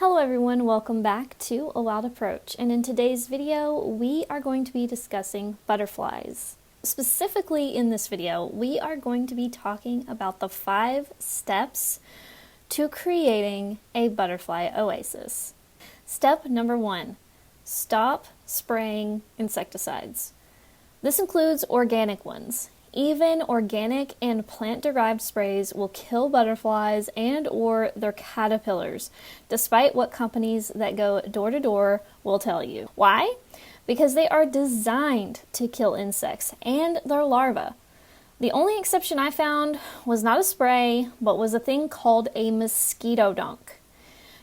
Hello everyone, welcome back to A Wild Approach, and in today's video we are going to be discussing butterflies. Specifically in this video, we are going to be talking about the 5 steps to creating a butterfly oasis. Step number 1, stop spraying insecticides. This includes organic ones. Even organic and plant-derived sprays will kill butterflies and or their caterpillars, despite what companies that go door to door will tell you. Why? Because they are designed to kill insects and their larvae. The only exception I found was not a spray, but was a thing called a mosquito dunk.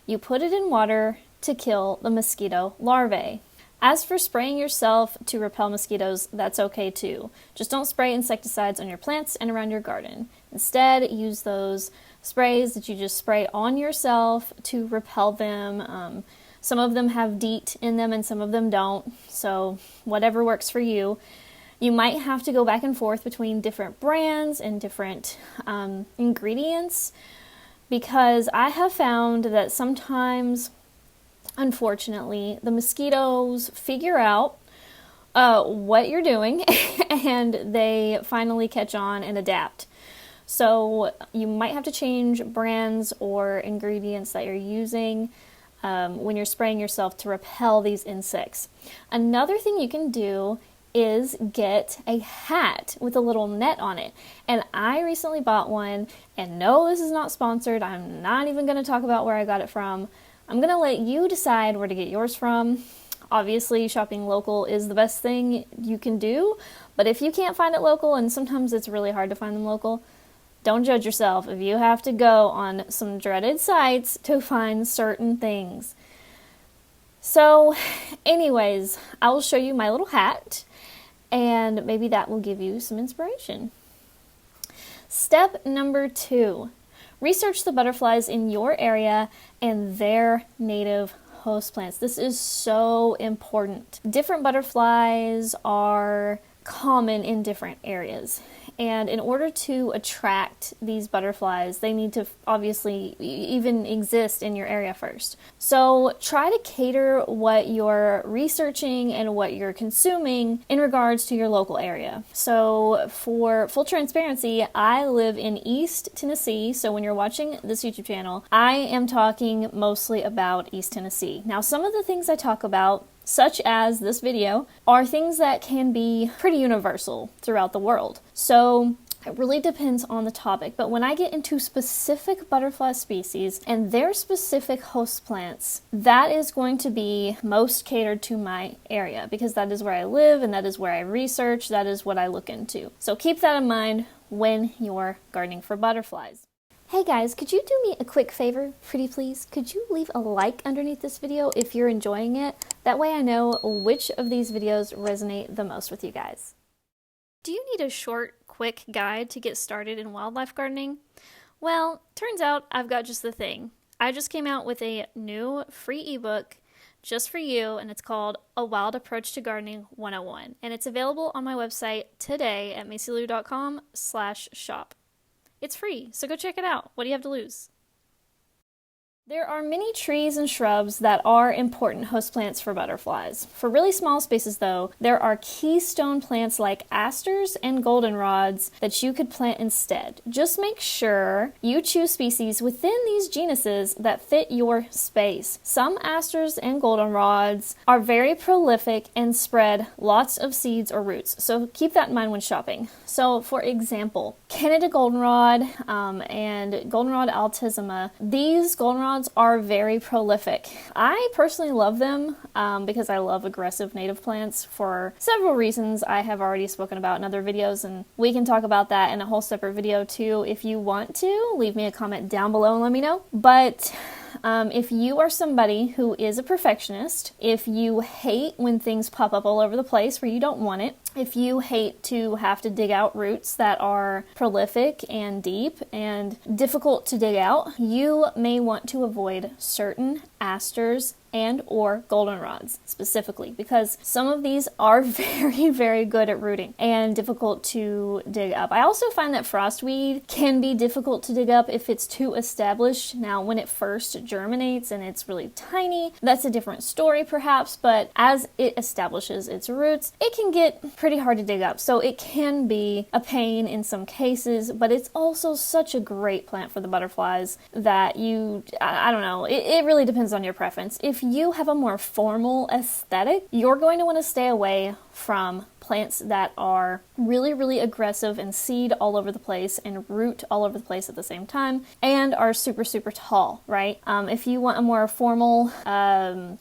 You put it in water to kill the mosquito larvae. As for spraying yourself to repel mosquitoes, that's okay too. Just don't spray insecticides on your plants and around your garden. Instead, use those sprays that you just spray on yourself to repel them. Some of them have DEET in them and some of them don't, so whatever works for you. You might have to go back and forth between different brands and different ingredients, because I have found that sometimes, unfortunately, the mosquitoes figure out what you're doing and they finally catch on and adapt. So you might have to change brands or ingredients that you're using when you're spraying yourself to repel these insects. Another thing you can do is get a hat with a little net on it. And I recently bought one, and no, this is not sponsored. I'm not even going to talk about where I got it from. I'm going to let you decide where to get yours from. Obviously, shopping local is the best thing you can do, but if you can't find it local, and sometimes it's really hard to find them local, don't judge yourself if you have to go on some dreaded sites to find certain things. So, anyways, I will show you my little hat, and maybe that will give you some inspiration. Step number 2. Research the butterflies in your area and their native host plants. This is so important. Different butterflies are common in different areas. And in order to attract these butterflies, they need to obviously even exist in your area first. So try to cater what you're researching and what you're consuming in regards to your local area. So for full transparency, I live in East Tennessee. So when you're watching this YouTube channel, I am talking mostly about East Tennessee. Now, some of the things I talk about, such as this video, are things that can be pretty universal throughout the world. So it really depends on the topic, but when I get into specific butterfly species and their specific host plants, that is going to be most catered to my area, because that is where I live and that is where I research, that is what I look into. So keep that in mind when you're gardening for butterflies. Hey guys, could you do me a quick favor, pretty please? Could you leave a like underneath this video if you're enjoying it? That way I know which of these videos resonate the most with you guys. Do you need a short, quick guide to get started in wildlife gardening? Well, turns out I've got just the thing. I just came out with a new free ebook just for you, and it's called A Wild Approach to Gardening 101. And it's available on my website today at macylou.com/shop. It's free, so go check it out. What do you have to lose? There are many trees and shrubs that are important host plants for butterflies. For really small spaces though, there are keystone plants like asters and goldenrods that you could plant instead. Just make sure you choose species within these genuses that fit your space. Some asters and goldenrods are very prolific and spread lots of seeds or roots, so keep that in mind when shopping. So for example, Canada goldenrod and goldenrod altissima, these goldenrods are very prolific. I personally love them because I love aggressive native plants for several reasons I have already spoken about in other videos, and we can talk about that in a whole separate video too if you want to. Leave me a comment down below and let me know. But if you are somebody who is a perfectionist, if you hate when things pop up all over the place where you don't want it, If you hate to have to dig out roots that are prolific and deep and difficult to dig out, you may want to avoid certain asters and or goldenrods specifically, because some of these are very, very good at rooting and difficult to dig up. I also find that frostweed can be difficult to dig up if it's too established. Now, when it first germinates and it's really tiny, that's a different story perhaps, but as it establishes its roots, it can get pretty hard to dig up. So it can be a pain in some cases, but it's also such a great plant for the butterflies that I don't know, it really depends on your preference. If you have a more formal aesthetic, you're going to want to stay away from plants that are really, really aggressive and seed all over the place and root all over the place at the same time and are super, super tall, right? If you want a more formal,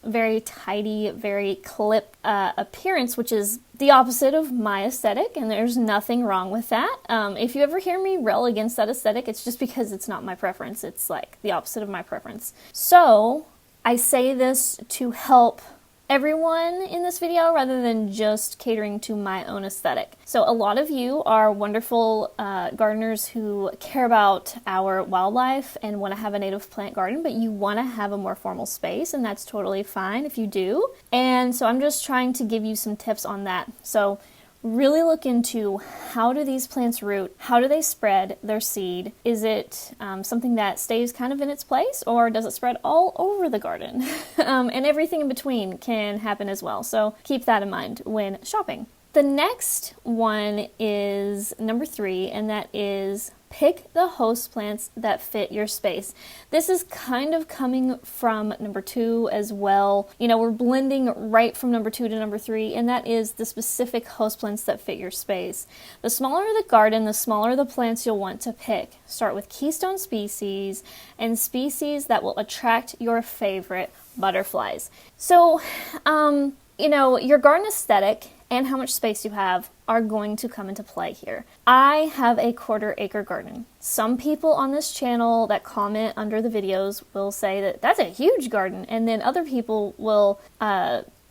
very tidy, very clipped appearance, which is the opposite of my aesthetic, and there's nothing wrong with that. If you ever hear me rail against that aesthetic, it's just because it's not my preference. It's like the opposite of my preference. So I say this to help everyone in this video rather than just catering to my own aesthetic. So a lot of you are wonderful gardeners who care about our wildlife and want to have a native plant garden, but you want to have a more formal space, and that's totally fine if you do. And so I'm just trying to give you some tips on that. So really look into, how do these plants root? How do they spread their seed? Is it something that stays kind of in its place, or does it spread all over the garden? And everything in between can happen as well. So keep that in mind when shopping. The next one is number 3, and that is pick the host plants that fit your space. This is kind of coming from number 2 as well. You know, we're blending right from number 2 to number 3, and that is the specific host plants that fit your space. The smaller the garden, the smaller the plants you'll want to pick. Start with keystone species and species that will attract your favorite butterflies. So, you know, your garden aesthetic and how much space you have are going to come into play here. I have a 1/4 acre garden. Some people on this channel that comment under the videos will say that that's a huge garden, and then other people will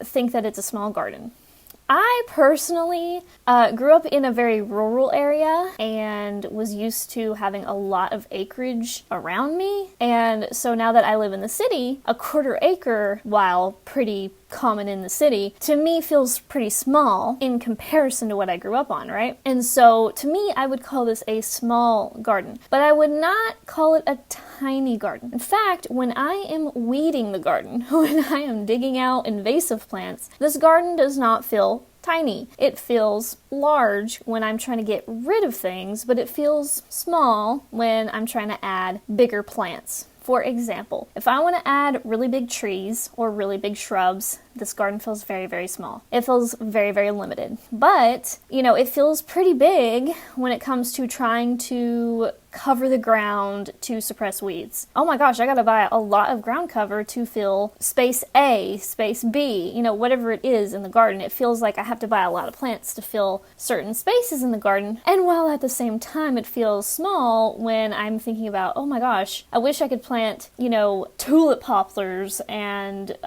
think that it's a small garden. I personally grew up in a very rural area and was used to having a lot of acreage around me. And so now that I live in the city, a 1/4 acre, while pretty common in the city, to me feels pretty small in comparison to what I grew up on, right? And so to me, I would call this a small garden, but I would not call it a tiny garden. In fact, when I am weeding the garden, when I am digging out invasive plants, this garden does not feel tiny. It feels large when I'm trying to get rid of things, but it feels small when I'm trying to add bigger plants. For example, if I want to add really big trees or really big shrubs, this garden feels very, very small. It feels very, very limited. But, you know, it feels pretty big when it comes to trying to cover the ground to suppress weeds. Oh my gosh, I gotta buy a lot of ground cover to fill space A, space B, you know, whatever it is in the garden. It feels like I have to buy a lot of plants to fill certain spaces in the garden. And while at the same time it feels small when I'm thinking about, oh my gosh, I wish I could plant, you know, tulip poplars and,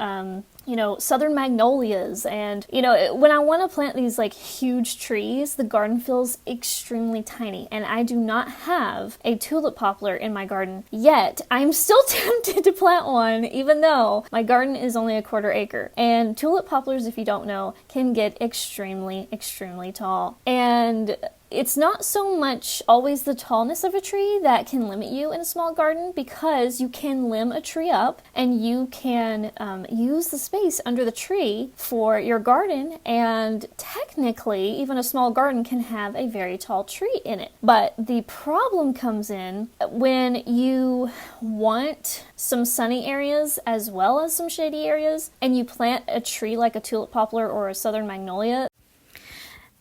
you know, southern magnolias, and, you know, when I want to plant these like huge trees, the garden feels extremely tiny, and I do not have a tulip poplar in my garden yet. I'm still tempted to plant one, even though my garden is only a 1/4 acre. And tulip poplars, if you don't know, can get extremely, extremely tall. And it's not so much always the tallness of a tree that can limit you in a small garden, because you can limb a tree up and you can use the space under the tree for your garden, and technically even a small garden can have a very tall tree in it. But the problem comes in when you want some sunny areas as well as some shady areas, and you plant a tree like a tulip poplar or a southern magnolia.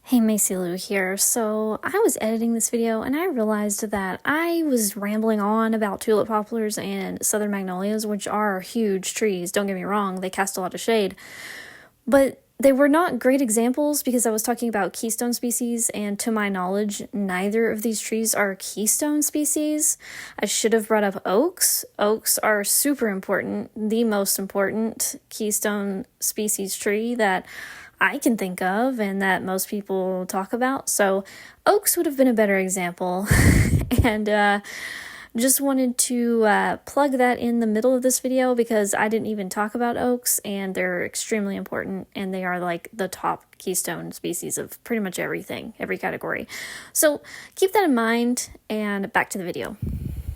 Hey, Macy Lou here. So I was editing this video and I realized that I was rambling on about tulip poplars and southern magnolias, which are huge trees. Don't get me wrong, they cast a lot of shade. But They were not great examples because I was talking about keystone species, and to my knowledge, neither of these trees are keystone species. I should have brought up oaks. Oaks are super important, the most important keystone species tree that I can think of and that most people talk about. So oaks would have been a better example. And just wanted to plug that in the middle of this video because I didn't even talk about oaks, and they're extremely important, and they are like the top keystone species of pretty much everything, every category. So keep that in mind, and back to the video.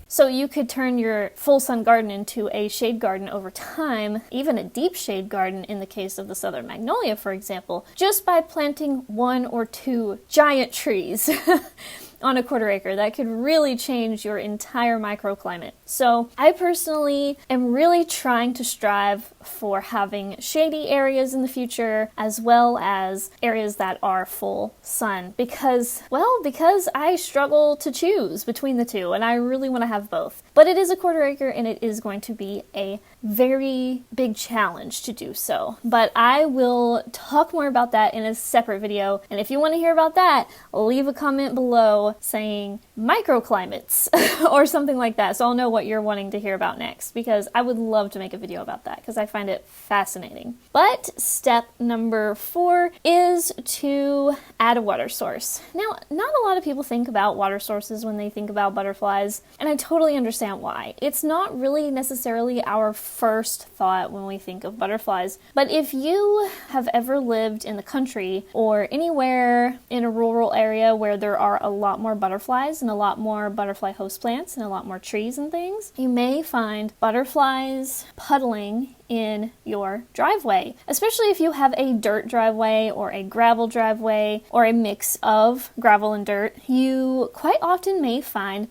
So you could turn your full sun garden into a shade garden over time, even a deep shade garden in the case of the southern magnolia, for example, just by planting 1 or 2 giant trees on a quarter acre. That could really change your entire microclimate. So I personally am really trying to strive for having shady areas in the future as well as areas that are full sun because I struggle to choose between the two, and I really want to have both. But it is a quarter acre, and it is going to be a very big challenge to do so. But I will talk more about that in a separate video, and if you want to hear about that, leave a comment below saying microclimates or something like that, so I'll know what you're wanting to hear about next, because I would love to make a video about that because I find it fascinating. But step number 4 is to add a water source. Now, not a lot of people think about water sources when they think about butterflies, and I totally understand why. It's not really necessarily our first thought when we think of butterflies, but if you have ever lived in the country or anywhere in a rural area where there are a lot more butterflies and a lot more butterfly host plants and a lot more trees and things, you may find butterflies puddling in your driveway, especially if you have a dirt driveway or a gravel driveway or a mix of gravel and dirt. You quite often may find,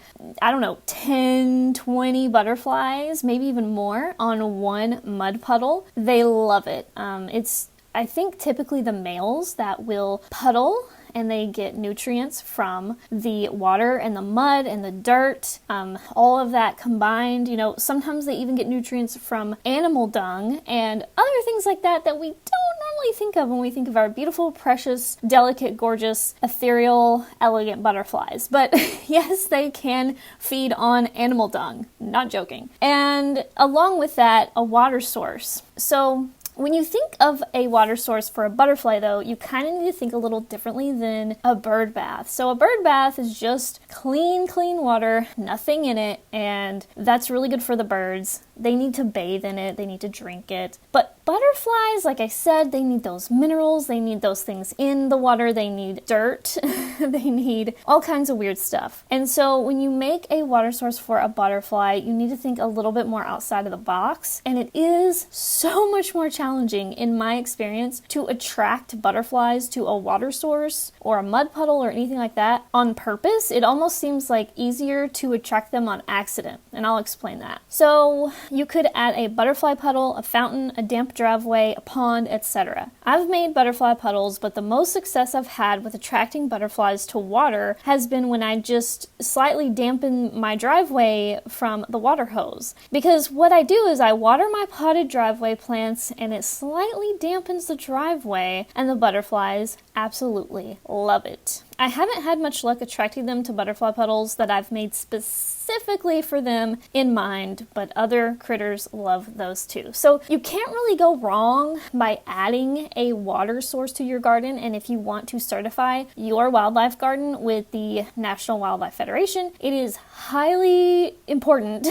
10, 20 butterflies, maybe even more, on one mud puddle. They love it. It's, I think, typically the males that will puddle, and they get nutrients from the water and the mud and the dirt, all of that combined. Sometimes they even get nutrients from animal dung and other things like that that we don't normally think of when we think of our beautiful, precious, delicate, gorgeous, ethereal, elegant butterflies. But yes, they can feed on animal dung. Not joking. And along with that, a water source. So when you think of a water source for a butterfly, though, you kind of need to think a little differently than a bird bath. So a bird bath is just clean water, nothing in it, and that's really good for the birds. They need to bathe in it, they need to drink it. But butterflies, like I said, they need those minerals, they need those things in the water, they need dirt, they need all kinds of weird stuff. And so when you make a water source for a butterfly, you need to think a little bit more outside of the box, and it is so much more challenging, in my experience, to attract butterflies to a water source or a mud puddle or anything like that on purpose. It almost seems like easier to attract them on accident, and I'll explain that. So you could add a butterfly puddle, a fountain, a damp driveway, a pond, etc. I've made butterfly puddles, but the most success I've had with attracting butterflies to water has been when I just slightly dampen my driveway from the water hose. Because what I do is I water my potted driveway plants, and it slightly dampens the driveway, and the butterflies absolutely love it. I haven't had much luck attracting them to butterfly puddles that I've made specifically for them in mind, but other critters love those too. So you can't really go wrong by adding a water source to your garden, and if you want to certify your wildlife garden with the National Wildlife Federation, it is highly important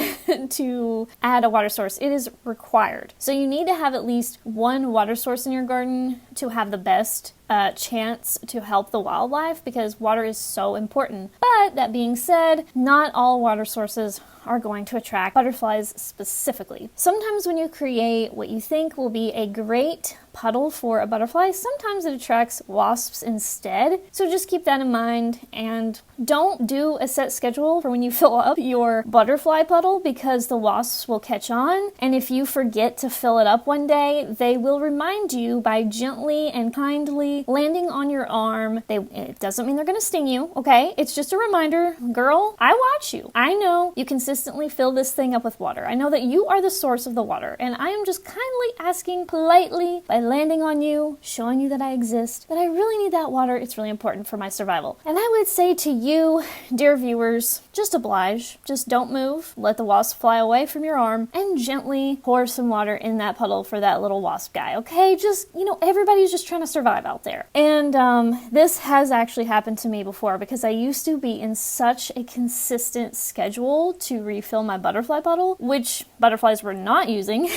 to add a water source. It is required. So you need to have at least one water source in your garden to have the best chance to help the wildlife, because water is so important. But that being said, not all water sources are going to attract butterflies specifically. Sometimes when you create what you think will be a great puddle for a butterfly, sometimes it attracts wasps instead. So just keep that in mind, and don't do a set schedule for when you fill up your butterfly puddle, because the wasps will catch on, and if you forget to fill it up one day, they will remind you by gently and kindly landing on your arm. It doesn't mean they're going to sting you, okay? It's just a reminder, girl, I watch you. I know you consistently fill this thing up with water. I know that you are the source of the water, and I am just kindly asking politely, by landing on you, showing you that I exist, that I really need that water. It's really important for my survival. And I would say to you, dear viewers, just oblige. Just don't move. Let the wasp fly away from your arm and gently pour some water in that puddle for that little wasp guy, okay? Just, everybody's just trying to survive out there. And this has actually happened to me before because I used to be in such a consistent schedule to refill my butterfly puddle, which butterflies were not using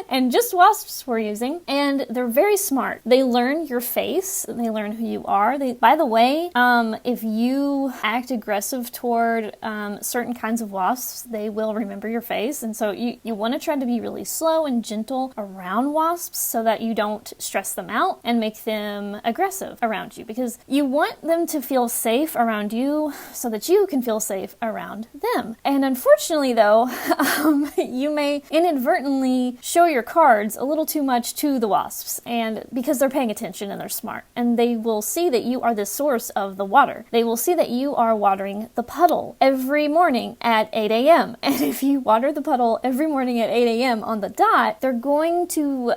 and just wasps were using. And they're very smart. They learn your face. They learn who you are. By the way, if you act aggressive toward certain kinds of wasps, they will remember your face. And so you want to try to be really slow and gentle around wasps so that you don't stress them out and make them aggressive around you, because you want them to feel safe around you so that you can feel safe around them. And unfortunately though, you may inadvertently show your cards a little too much to the wasps, and because they're paying attention and they're smart, and they will see that you are the source of the water. They will see that you are watering the puddle every morning at 8 a.m. And if you water the puddle every morning at 8 a.m. on the dot, they're going to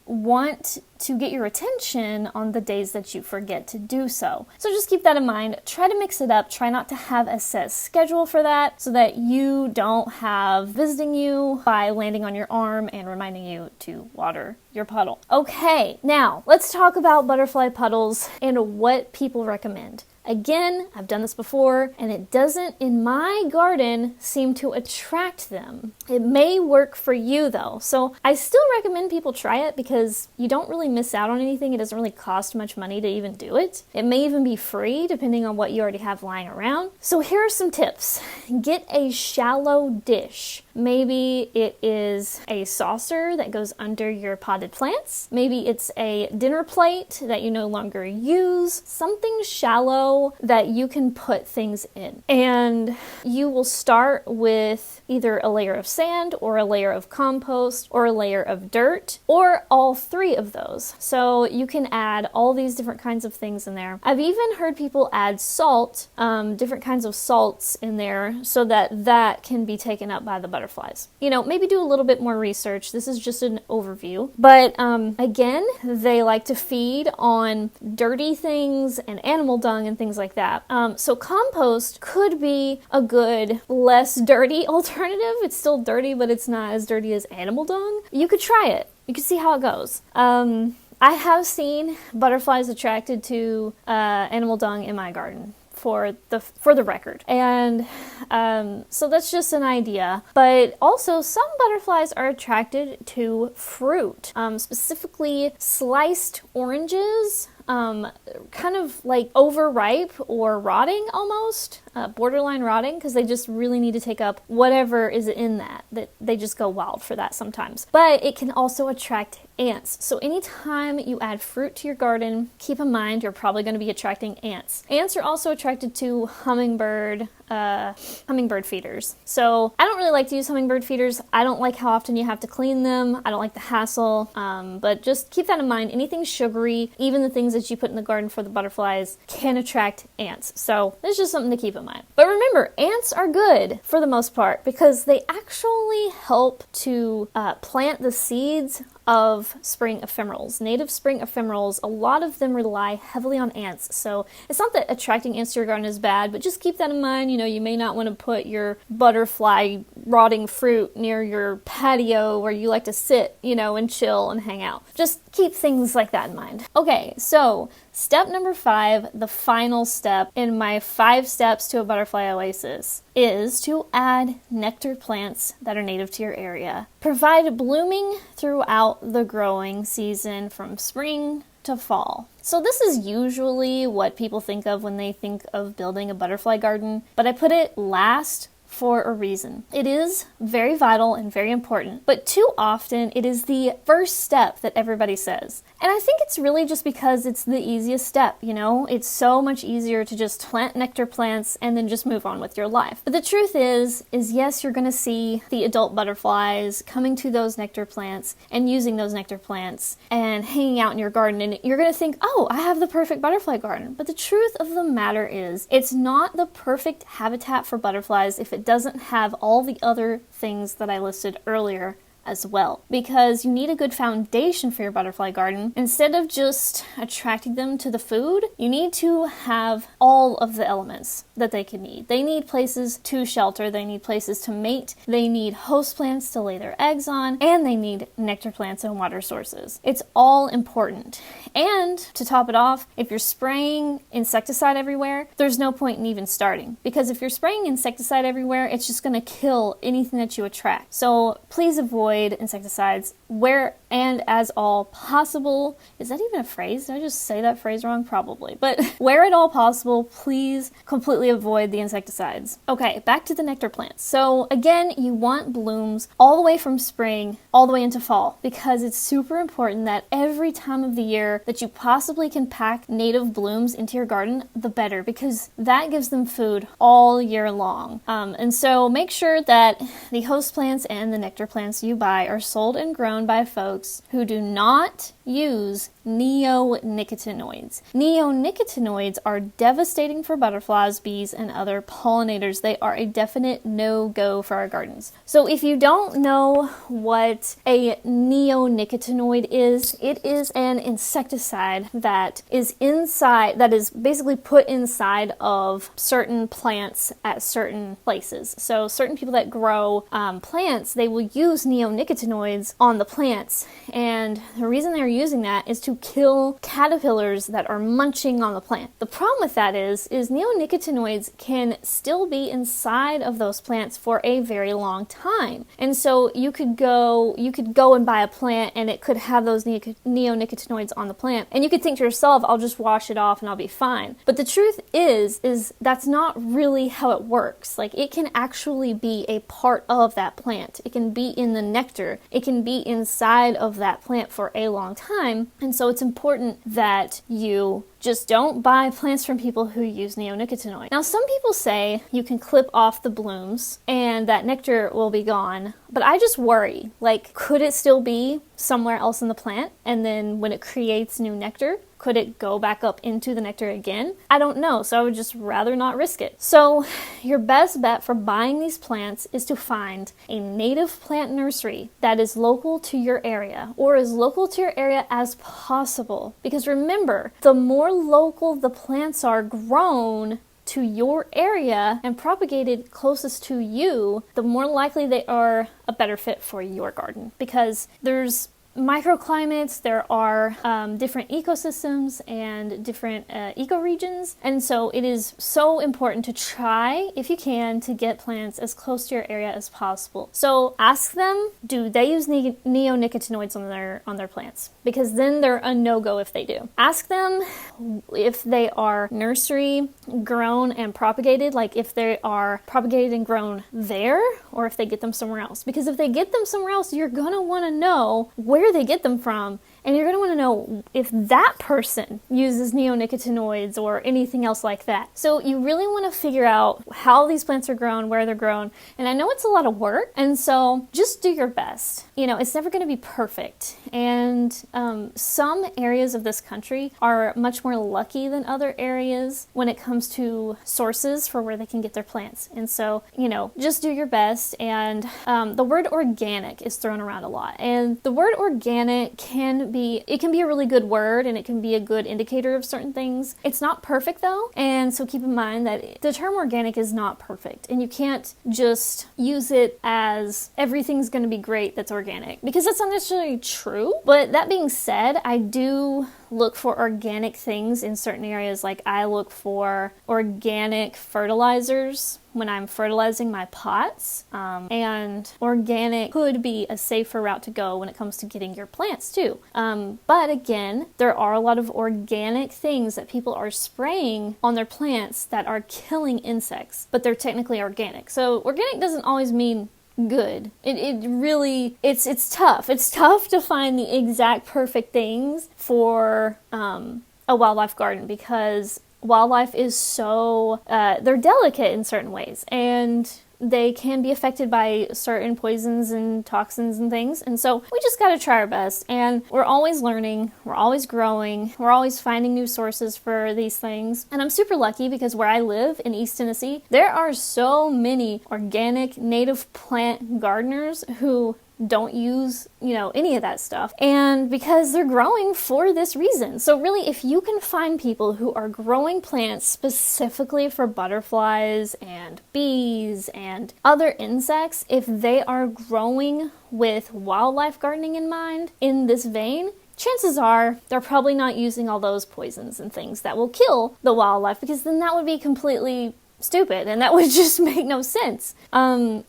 want to get your attention on the days that you forget to do so. So just keep that in mind. Try to mix it up. Try not to have a set schedule for that so that you don't have visiting you by landing on your arm and reminding you to water your puddle. Okay, now let's talk about butterfly puddles and what people recommend. Again, I've done this before, and it doesn't, in my garden, seem to attract them. It may work for you, though. So I still recommend people try it because you don't really miss out on anything. It doesn't really cost much money to even do it. It may even be free, depending on what you already have lying around. So here are some tips. Get a shallow dish. Maybe it is a saucer that goes under your potted plants. Maybe it's a dinner plate that you no longer use. Something shallow that you can put things in. And you will start with either a layer of sand or a layer of compost or a layer of dirt or all three of those. So you can add all these different kinds of things in there. I've even heard people add salt, different kinds of salts in there so that can be taken up by the butterflies. Maybe do a little bit more research. This is just an overview. But again, they like to feed on dirty things and animal dung and things like that. So compost could be a good, less dirty alternative. It's still dirty, but it's not as dirty as animal dung. You could try it. You could see how it goes. I have seen butterflies attracted to animal dung in my garden, for the record. And so that's just an idea. But also some butterflies are attracted to fruit, specifically sliced oranges, kind of like overripe or rotting almost, borderline rotting, because they just really need to take up whatever is in that they just go wild for that sometimes. But it can also attract ants. So anytime you add fruit to your garden, keep in mind you're probably going to be attracting ants. Ants are also attracted to hummingbird feeders. So I don't really like to use hummingbird feeders. I don't like how often you have to clean them. I don't like the hassle. But just keep that in mind. Anything sugary, even the things that you put in the garden for the butterflies, can attract ants. So it's just something to keep in mind. But remember, ants are good for the most part because they actually help to plant the seeds of spring ephemerals. Native spring ephemerals, a lot of them rely heavily on ants. So it's not that attracting ants to your garden is bad, but just keep that in mind. You may not want to put your butterfly rotting fruit near your patio where you like to sit, and chill and hang out. Just keep things like that in mind. Okay, so step number 5, the final step in my 5 steps to a butterfly oasis, is to add nectar plants that are native to your area. Provide blooming throughout the growing season from spring to fall. So this is usually what people think of when they think of building a butterfly garden, but I put it last for a reason. It is very vital and very important, but too often it is the first step that everybody says. And I think it's really just because it's the easiest step, It's so much easier to just plant nectar plants and then just move on with your life. But the truth is yes, you're going to see the adult butterflies coming to those nectar plants and using those nectar plants and hanging out in your garden, and you're going to think, oh, I have the perfect butterfly garden. But the truth of the matter is it's not the perfect habitat for butterflies if it doesn't have all the other things that I listed earlier as well, because you need a good foundation for your butterfly garden. Instead of just attracting them to the food, you need to have all of the elements that they can need. They need places to shelter, they need places to mate, they need host plants to lay their eggs on, and they need nectar plants and water sources. It's all important. And to top it off, if you're spraying insecticide everywhere, there's no point in even starting, because if you're spraying insecticide everywhere, it's just going to kill anything that you attract. So please avoid insecticides where and as all possible. Is that even a phrase? Did I just say that phrase wrong? Probably. But where at all possible, please completely avoid the insecticides. Okay, back to the nectar plants. So again, you want blooms all the way from spring all the way into fall, because it's super important that every time of the year that you possibly can pack native blooms into your garden, the better, because that gives them food all year long. And so make sure that the host plants and the nectar plants you buy are sold and grown by folks who do not use neonicotinoids. Neonicotinoids are devastating for butterflies, bees, and other pollinators. They are a definite no-go for our gardens. So if you don't know what a neonicotinoid is, it is an insecticide that is basically put inside of certain plants at certain places. So certain people that grow plants, they will use neonicotinoids on the plants, and the reason they're using that is to kill caterpillars that are munching on the plant. The problem with that is neonicotinoids can still be inside of those plants for a very long time. And so you could go and buy a plant and it could have those neonicotinoids on the plant, and you could think to yourself, I'll just wash it off and I'll be fine. But the truth is that's not really how it works. Like, it can actually be a part of that plant. It can be in the nectar. It can be inside of that plant for a long time. And so it's important that you just don't buy plants from people who use neonicotinoid. Now, some people say you can clip off the blooms and that nectar will be gone, but I just worry, like, could it still be somewhere else in the plant? And then when it creates new nectar, could it go back up into the nectar again? I don't know, so I would just rather not risk it. So your best bet for buying these plants is to find a native plant nursery that is local to your area, or as local to your area as possible. Because remember, the more local the plants are grown to your area and propagated closest to you, the more likely they are a better fit for your garden, because there's microclimates, there are different ecosystems and different ecoregions, and so it is so important to try, if you can, to get plants as close to your area as possible. So ask them, do they use neonicotinoids on their plants? Because then they're a no-go if they do. Ask them if they are nursery grown and propagated, like if they are propagated and grown there, or if they get them somewhere else. Because if they get them somewhere else, you're gonna want to know where they get them from, and you're going to want to know if that person uses neonicotinoids or anything else like that. So you really want to figure out how these plants are grown, where they're grown, and I know it's a lot of work, and so just do your best. You know, it's never going to be perfect, and some areas of this country are much more lucky than other areas when it comes to sources for where they can get their plants. And so, you know, just do your best. And the word organic is thrown around a lot, and the word organic can be a really good word, and it can be a good indicator of certain things. It's not perfect though, and so keep in mind that the term organic is not perfect, and you can't just use it as everything's going to be great that's organic, because that's not necessarily true. But that being said, I do look for organic things in certain areas. Like, I look for organic fertilizers when I'm fertilizing my pots, and organic could be a safer route to go when it comes to getting your plants too. But again, there are a lot of organic things that people are spraying on their plants that are killing insects, but they're technically organic. So organic doesn't always mean good. It's tough. It's tough to find the exact perfect things for a wildlife garden, because wildlife is so, they're delicate in certain ways, and they can be affected by certain poisons and toxins and things. And so we just got to try our best, and we're always learning, we're always growing, we're always finding new sources for these things. And I'm super lucky, because where I live in East Tennessee, there are so many organic native plant gardeners who don't use, any of that stuff. And because they're growing for this reason. So really, if you can find people who are growing plants specifically for butterflies and bees and other insects, if they are growing with wildlife gardening in mind in this vein, chances are they're probably not using all those poisons and things that will kill the wildlife, because then that would be completely stupid and that would just make no sense. And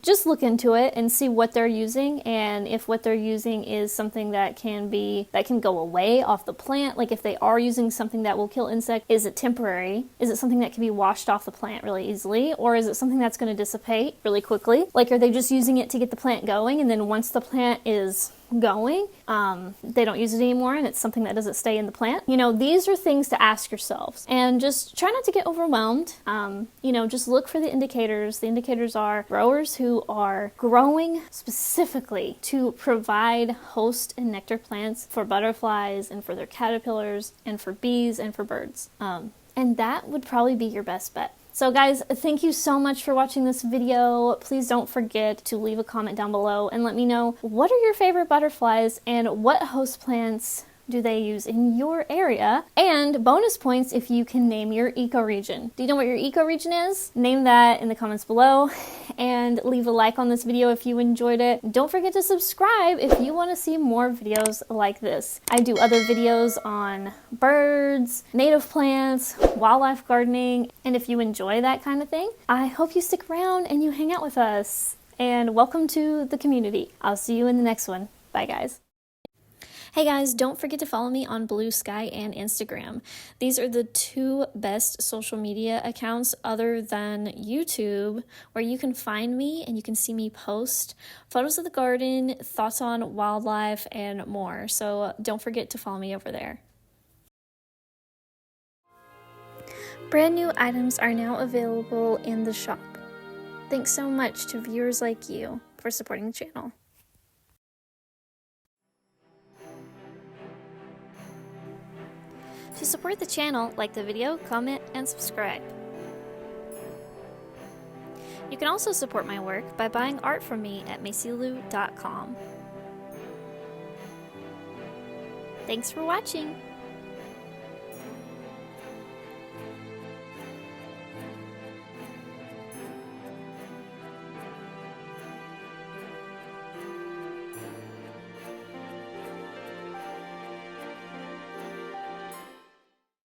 just look into it and see what they're using, and if what they're using is something that can go away off the plant. Like if they are using something that will kill insects, is it temporary? Is it something that can be washed off the plant really easily? Or is it something that's going to dissipate really quickly? Like, are they just using it to get the plant going, and then once the plant is going, they don't use it anymore, and it's something that doesn't stay in the plant? These are things to ask yourselves, and just try not to get overwhelmed. Just look for the indicators. The indicators are growers who are growing specifically to provide host and nectar plants for butterflies and for their caterpillars and for bees and for birds. And that would probably be your best bet. So guys, thank you so much for watching this video. Please don't forget to leave a comment down below and let me know, what are your favorite butterflies and what host plants do they use in your area? And bonus points if you can name your ecoregion. Do you know what your ecoregion is? Name that in the comments below, and leave a like on this video if you enjoyed it. Don't forget to subscribe if you want to see more videos like this. I do other videos on birds, native plants, wildlife gardening, and if you enjoy that kind of thing, I hope you stick around and you hang out with us. And welcome to the community. I'll see you in the next one. Bye guys. Hey guys, don't forget to follow me on Blue Sky and Instagram. These are the two best social media accounts other than YouTube, where you can find me and you can see me post photos of the garden, thoughts on wildlife, and more. So don't forget to follow me over there. Brand new items are now available in the shop. Thanks so much to viewers like you for supporting the channel. To support the channel, like the video, comment, and subscribe. You can also support my work by buying art from me at macylu.com. Thanks for watching!